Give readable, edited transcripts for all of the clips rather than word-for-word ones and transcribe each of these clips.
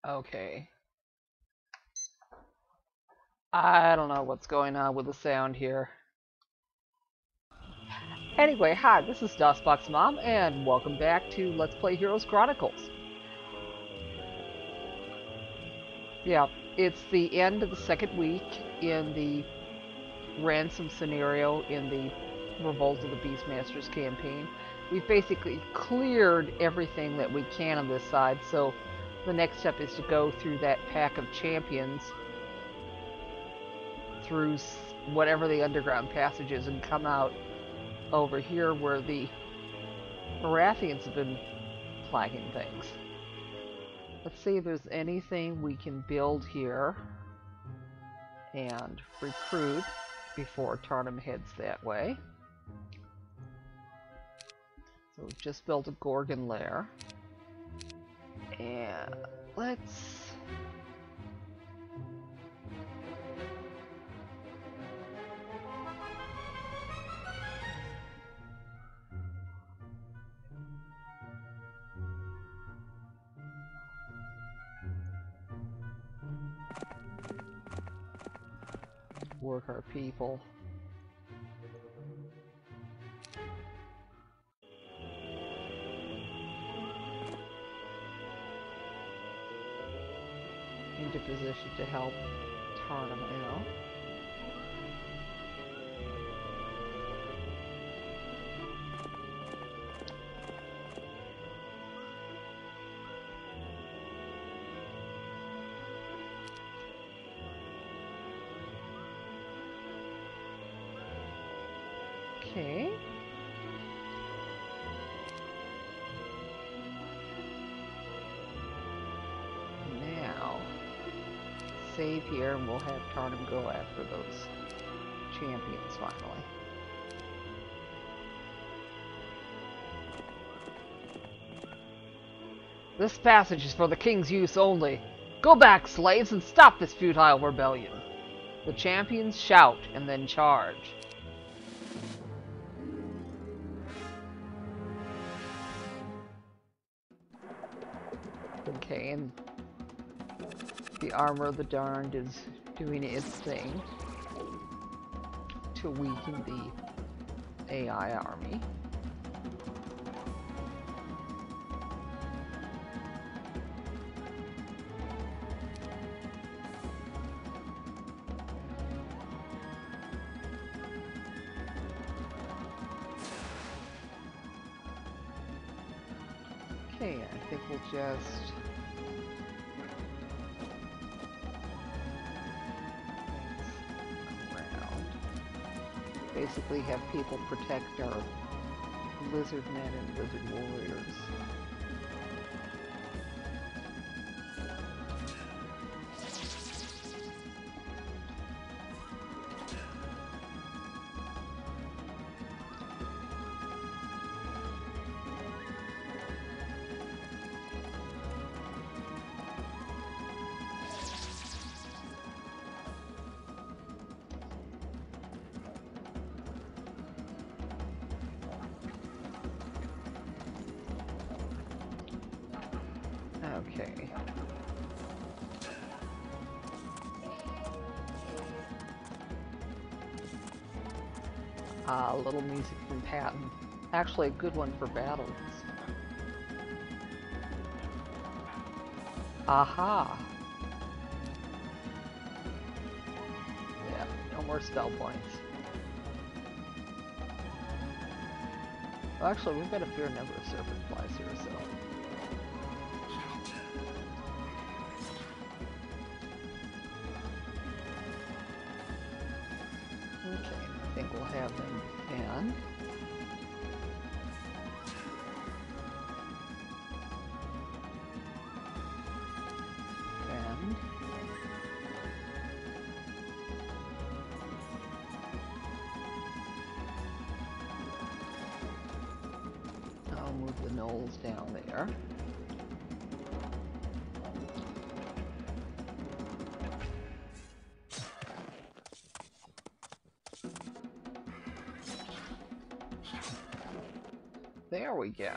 Okay. I don't know what's going on with the sound here. Anyway, hi, this is DOSBox Mom, and welcome back to Let's Play Heroes Chronicles. Yeah, it's the end of the second week in the ransom scenario in the Revolt of the Beastmasters campaign. We've basically cleared everything that we can on this side, so the next step is to go through that pack of champions through whatever the underground passage is and come out over here where the Erathians have been plaguing things. Let's see if there's anything we can build here and recruit before Tarnum heads that way. So we've just built a Gorgon lair. And let's... work our people. Into position to help Tarnum out. Okay. Now, save here and we'll have Tarnum go after those champions finally. This passage is for the king's use only. Go back, slaves, and stop this futile rebellion. The champions shout and then charge. Okay, and the armor of the darned is doing its thing to weaken the AI army. Okay, I think we'll just... around. Basically have people protect our lizard men and lizard warriors. Okay. A little music from Patton. Actually a good one for battles. Aha! Yeah, no more spell points. Well, actually, we've got a fair number of serpent flies here, so... Okay, I think we'll have them and I'll move the gnolls down there. There we go.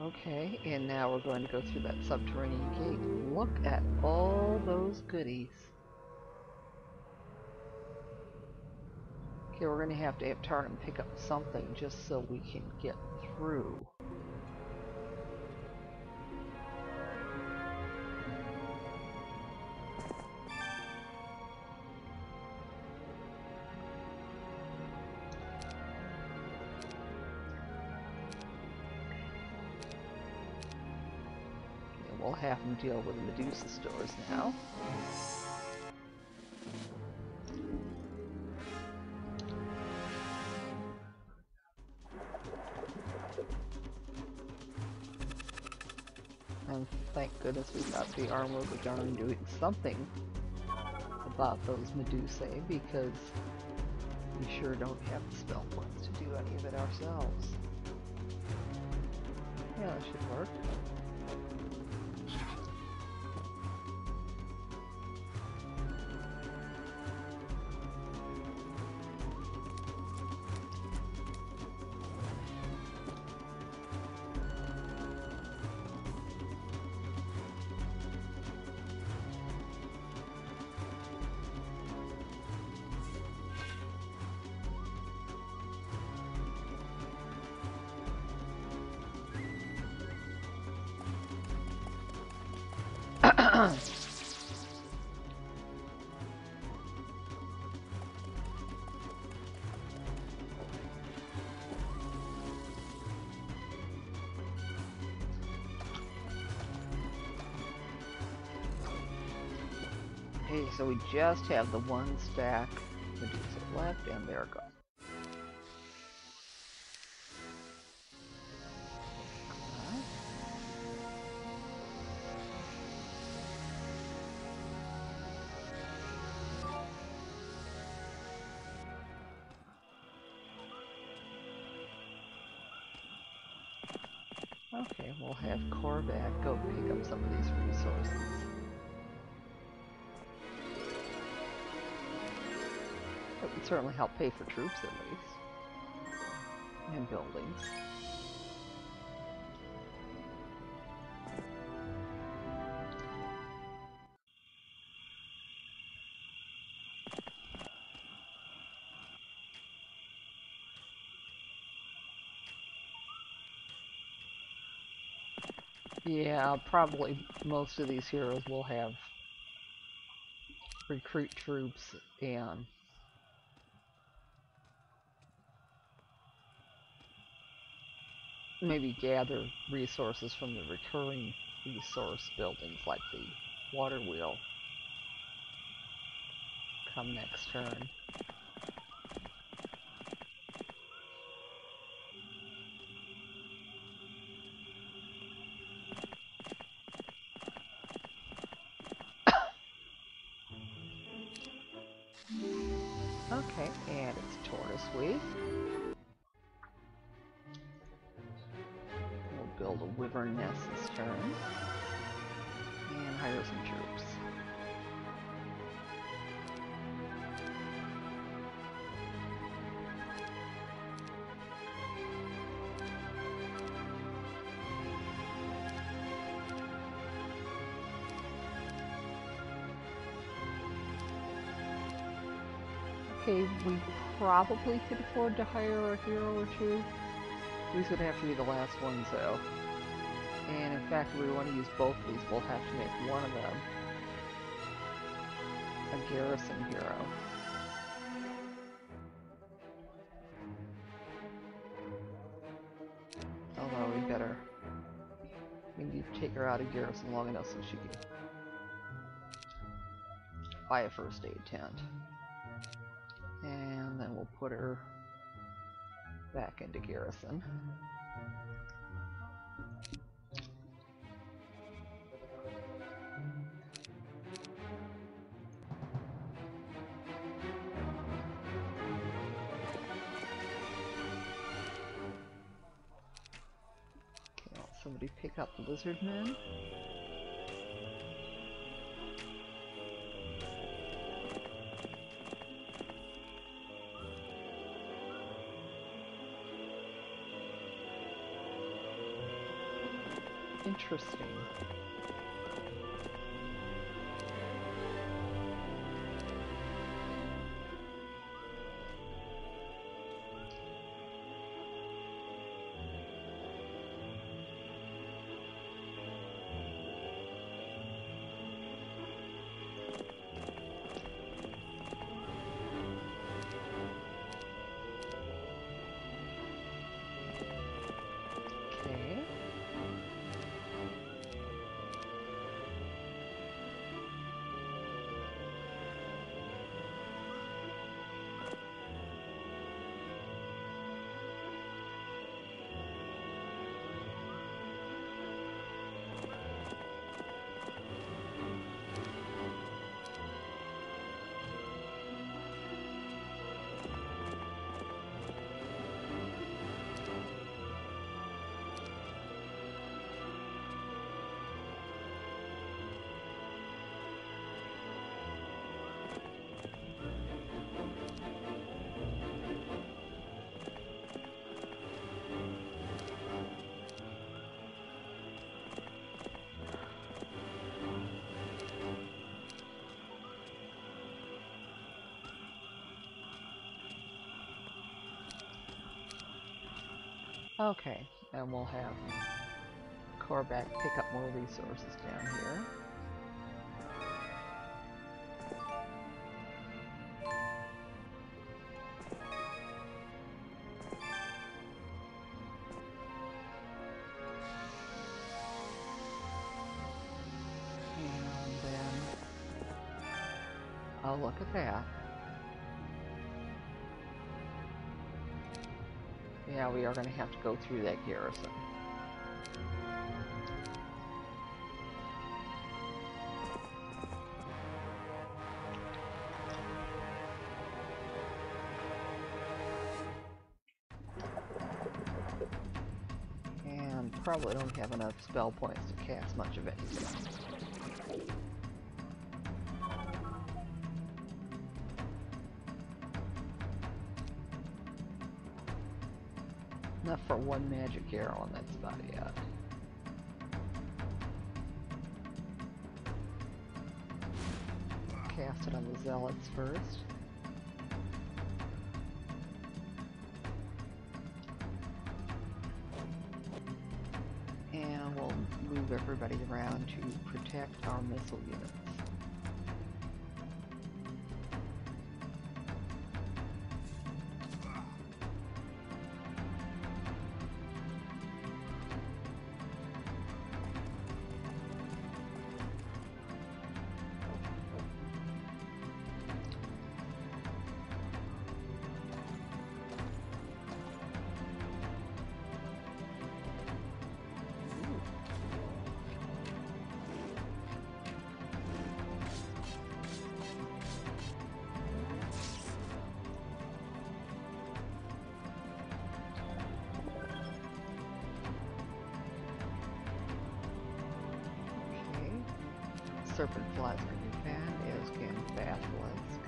Okay, and now we're going to go through that subterranean gate. Look at all those goodies. Okay, we're going to have Tarnum pick up something just so we can get through. We'll have them deal with the Medusa stores now. And thank goodness we got the armor of the Garden doing something about those Medusae, because we sure don't have the spell points to do any of it ourselves. Yeah, that should work. Okay, so we just have the one stack Medusa left, and they're gone. Okay, we'll have Korbac go pick up some of these resources. It would certainly help pay for troops at least. And buildings. Yeah, probably most of these heroes will have recruit troops and maybe gather resources from the recurring resource buildings like the water wheel come next turn. Okay, and it's Tortoise Week. We'll build a wyvern nest this turn. And hire some troops. Okay, we probably could afford to hire a hero or two. These would have to be the last ones though. And in fact, if we want to use both of these, we'll have to make one of them a Garrison hero. Although we need to take her out of Garrison long enough so she can buy a first aid tent. And then we'll put her back into Garrison. Somebody pick up the lizard men. Interesting. Okay, and we'll have Korbac pick up more resources down here. And then, oh, look at that. Yeah, we are going to have to go through that garrison. And probably don't have enough spell points to cast much of anything. Enough for one magic arrow, and that's about it. Cast it on the zealots first. And we'll move everybody around to protect our missile units. Serpent flies can be banned, as can basilisk.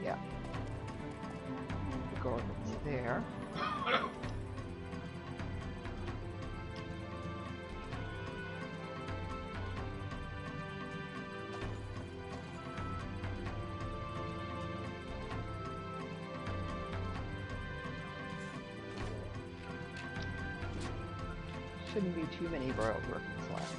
Yeah. The Gorgon's there. Shouldn't be too many royal griffins left.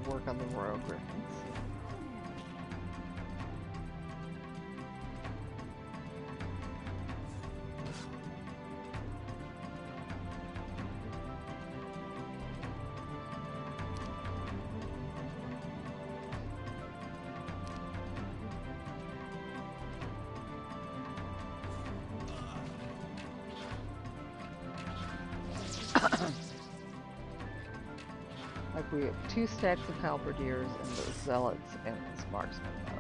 Work on the royal griffins. Like we have 2 stacks of halberdiers and the zealots and this marksman left.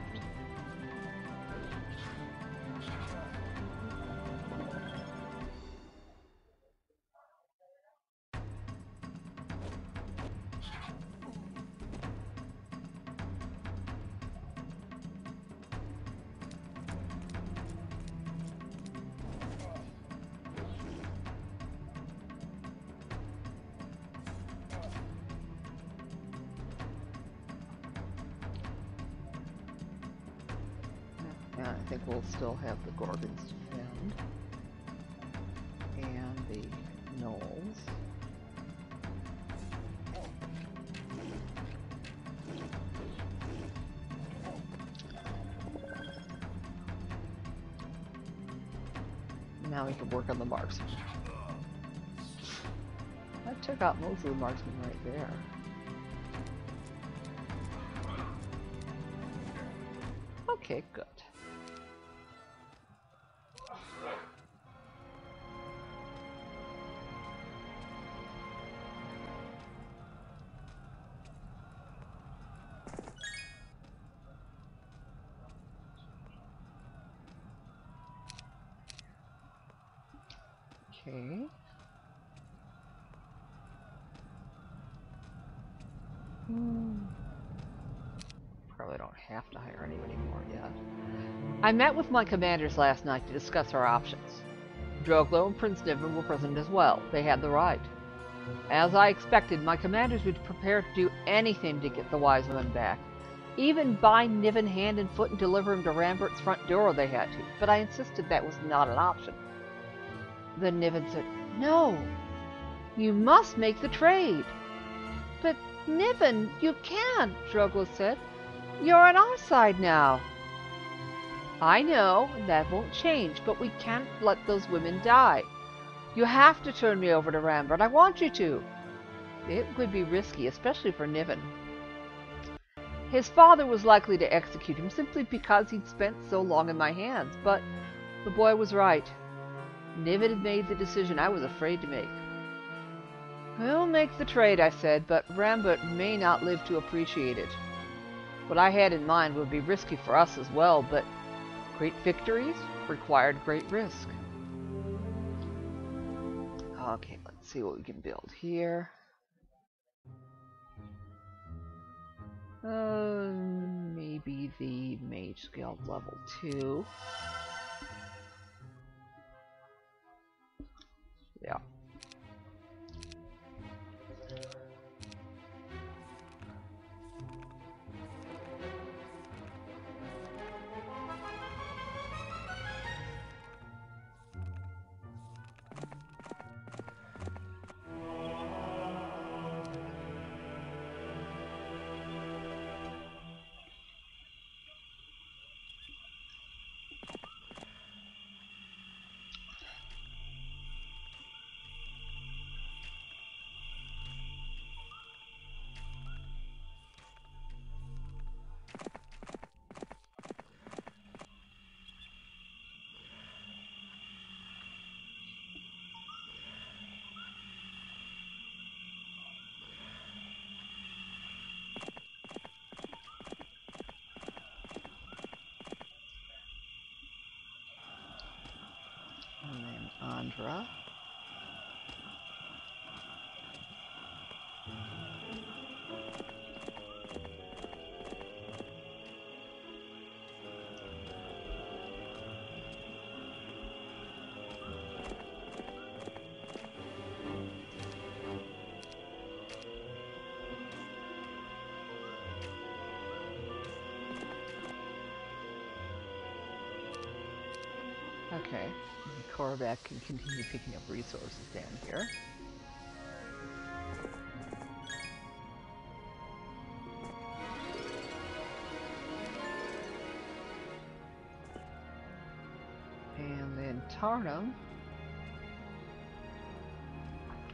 I think we'll still have the Gorgons to defend. And the gnolls. Now we can work on the marksman. I took out most of the marksmen right there. Okay, good. Okay. Probably don't have to hire anybody more yet. I met with my commanders last night to discuss our options. Droglo and Prince Niven were present as well. They had the right. As I expected, my commanders would prepare to do anything to get the wise men back. Even bind Niven hand and foot and deliver him to Rambert's front door they had to, but I insisted that was not an option. Then Niven said, "No, you must make the trade." "But Niven, you can't," Droglo said. "You're on our side now." "I know, that won't change, but we can't let those women die. You have to turn me over to Rambert. I want you to." It would be risky, especially for Niven. His father was likely to execute him simply because he'd spent so long in my hands, but the boy was right. Niven had made the decision I was afraid to make. "We'll make the trade," I said, "but Rambert may not live to appreciate it. What I had in mind would be risky for us as well, but great victories required great risk." Okay, let's see what we can build here. Maybe the Mage Guild level 2. Yeah. And then Andra. Okay, Korbac can continue picking up resources down here. And then Tarnum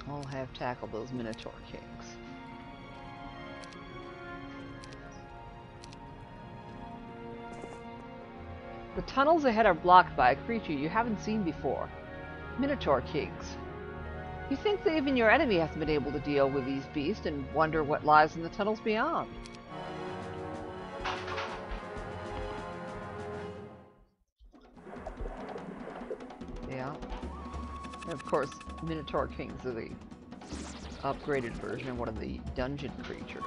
will have tackled those Minotaur Kings. The tunnels ahead are blocked by a creature you haven't seen before. Minotaur Kings. You think that even your enemy hasn't been able to deal with these beasts and wonder what lies in the tunnels beyond. Yeah. And of course, Minotaur Kings are the upgraded version of one of the dungeon creatures.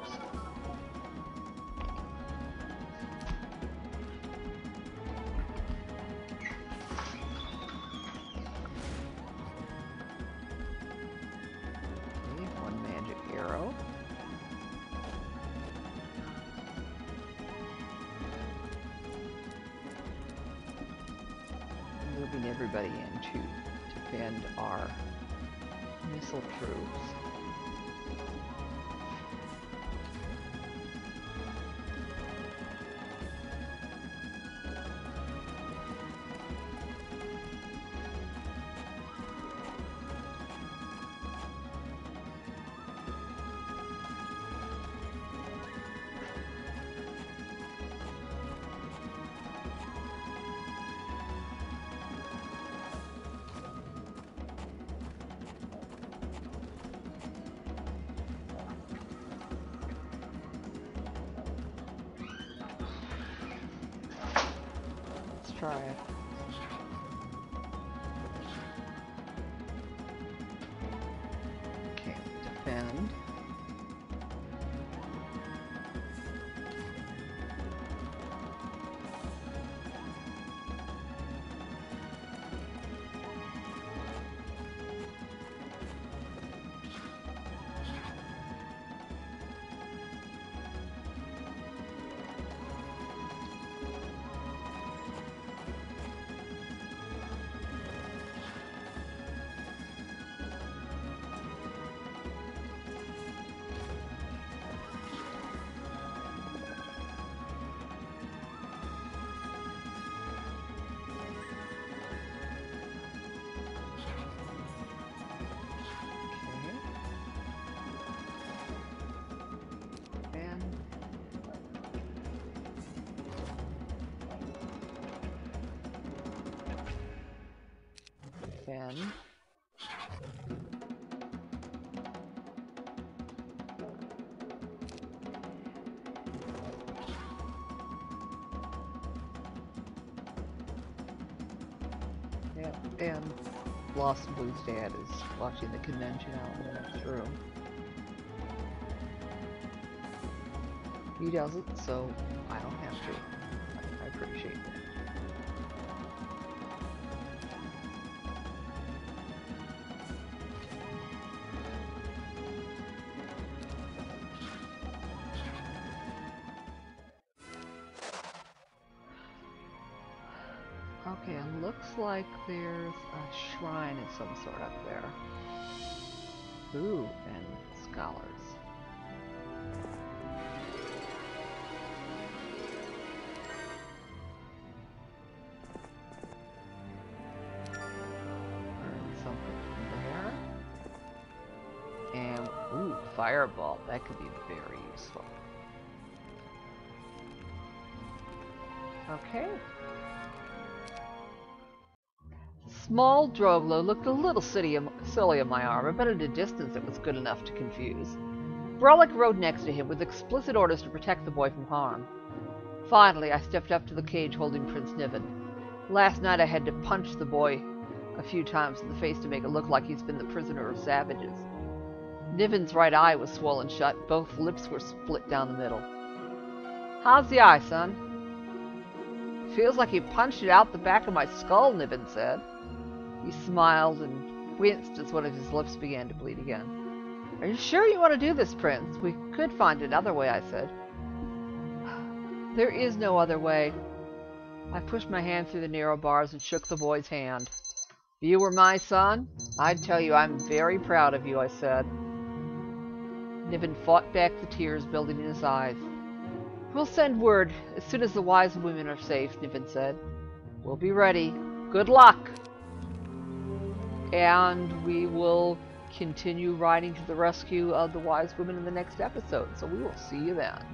Moving everybody in to defend our missile troops. Try it. Okay, defend. Defend. Yep, and Lost and Blue's dad is watching the convention out in the next room. He doesn't, so I don't have to. I appreciate that. Okay, it looks like there's a shrine of some sort up there. Ooh, and scholars. Learn something from there. And, ooh, fireball. That could be very useful. Okay. Small Droglo looked a little silly on my arm, but at a distance it was good enough to confuse. Brolic rode next to him with explicit orders to protect the boy from harm. Finally, I stepped up to the cage holding Prince Niven. Last night I had to punch the boy a few times in the face to make it look like he's been the prisoner of savages. Niven's right eye was swollen shut, both lips were split down the middle. "How's the eye, son?" "Feels like he punched it out the back of my skull," Niven said. He smiled and winced as one of his lips began to bleed again. "Are you sure you want to do this, Prince? We could find another way," I said. "There is no other way." I pushed my hand through the narrow bars and shook the boy's hand. "If you were my son, I'd tell you I'm very proud of you," I said. Niven fought back the tears building in his eyes. "We'll send word as soon as the wise women are safe," Niven said. "We'll be ready. Good luck!" And we will continue riding to the rescue of the wise women in the next episode, so we will see you then.